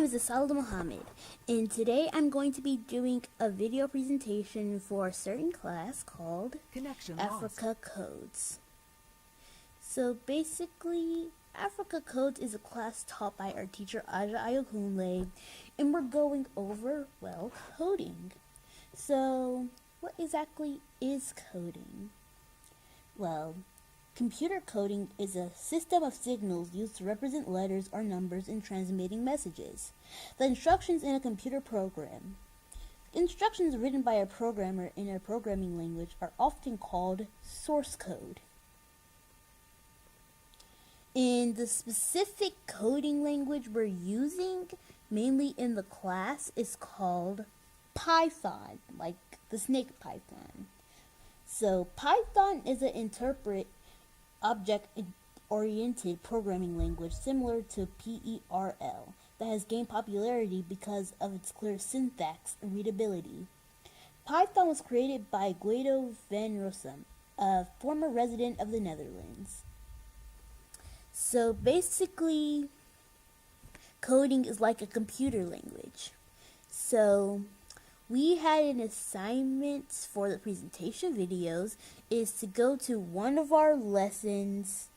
name is Asaalah Muhammad, and today I'm going to be doing a video presentation for a certain class called Africa Codes. So basically, Africa Codes is a class taught by our teacher Asaalah, and we're going over, well, coding. So what exactly is coding? Well, computer coding is a system of signals used to represent letters or numbers in transmitting messages. The instructions in a computer program. Instructions written by a programmer in a programming language are often called source code. And the specific coding language we're using, mainly in the class, is called Python, like the snake Python. So Python is an object-oriented programming language similar to PERL that has gained popularity because of its clear syntax and readability. Python was created by Guido van Rossum, a former resident of the Netherlands. So basically, coding is like a computer language. So we had an assignment for the presentation videos is to go to one of our lessons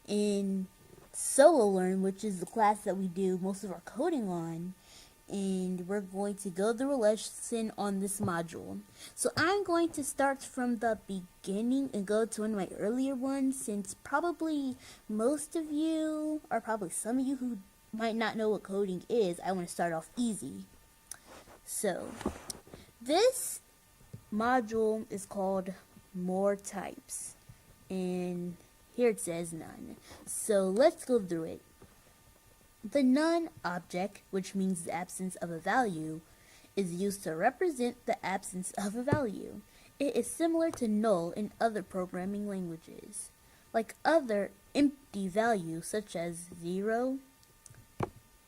in Solo Learn, which is the class that we do most of our coding on, and we're going to go through a lesson on this module. So I'm going to start from the beginning and go to one of my earlier ones, since probably most of you, or probably some of you who might not know what coding is, I want to start off easy. So, this module is called More Types, and here it says none. So let's go through it. The none object, which means the absence of a value, is used to represent the absence of a value. It is similar to null in other programming languages, like other empty values such as 0,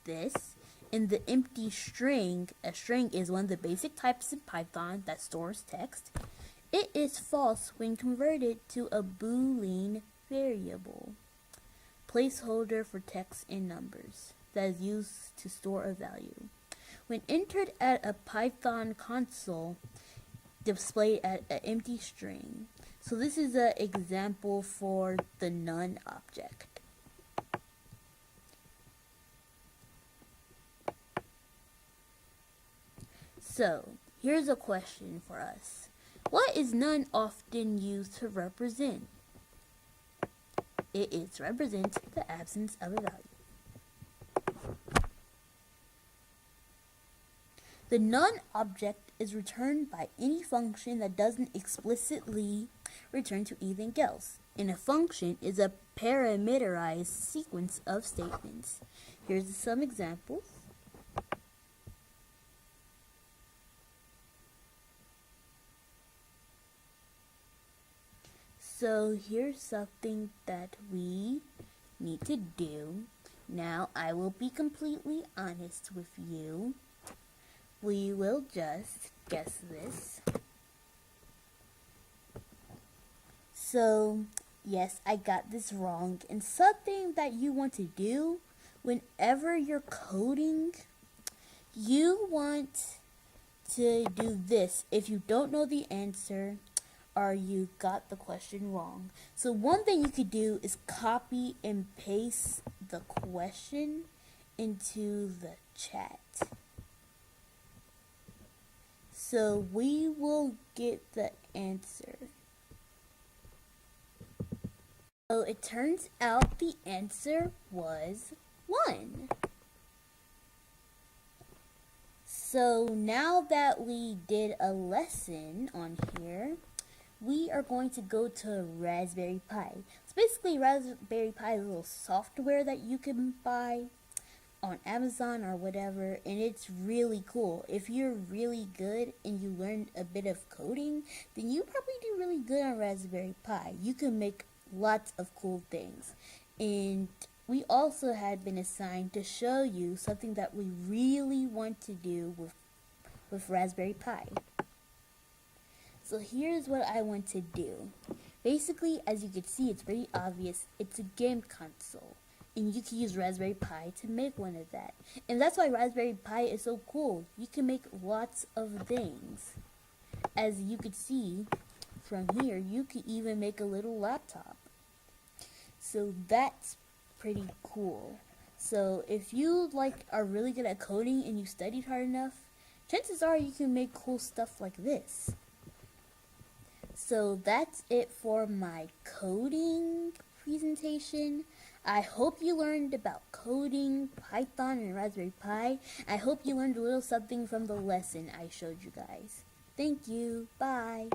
this, and the empty string. A string is one of the basic types in Python that stores text. It is false when converted to a Boolean variable, placeholder for text and numbers, that is used to store a value. When entered at a Python console, displayed at an empty string. So this is an example for the none object. So, here's a question for us. What is none often used to represent? It is represent the absence of a value. The none object is returned by any function that doesn't explicitly return to anything else. And a function is a parameterized sequence of statements. Here's some examples. So here's something that we need to do. Now I will be completely honest with you. We will just guess this. So yes, I got this wrong. And something that you want to do whenever you're coding, you want to do this. If you don't know the answer, or you got the question wrong. So one thing you could do is copy and paste the question into the chat. So we will get the answer. So it turns out the answer was 1. So now that we did a lesson on here, we are going to go to Raspberry Pi. So basically, Raspberry Pi is a little software that you can buy on Amazon or whatever, and it's really cool. If you're really good and you learn a bit of coding, then you probably do really good on Raspberry Pi. You can make lots of cool things. And we also had been assigned to show you something that we really want to do with Raspberry Pi. So here's what I want to do. Basically, as you can see, it's pretty obvious. It's a game console. And you can use Raspberry Pi to make one of that. And that's why Raspberry Pi is so cool. You can make lots of things. As you could see from here, you could even make a little laptop. So that's pretty cool. So if you are really good at coding and you studied hard enough, chances are you can make cool stuff like this. So that's it for my coding presentation. I hope you learned about coding, Python, and Raspberry Pi. I hope you learned a little something from the lesson I showed you guys. Thank you. Bye.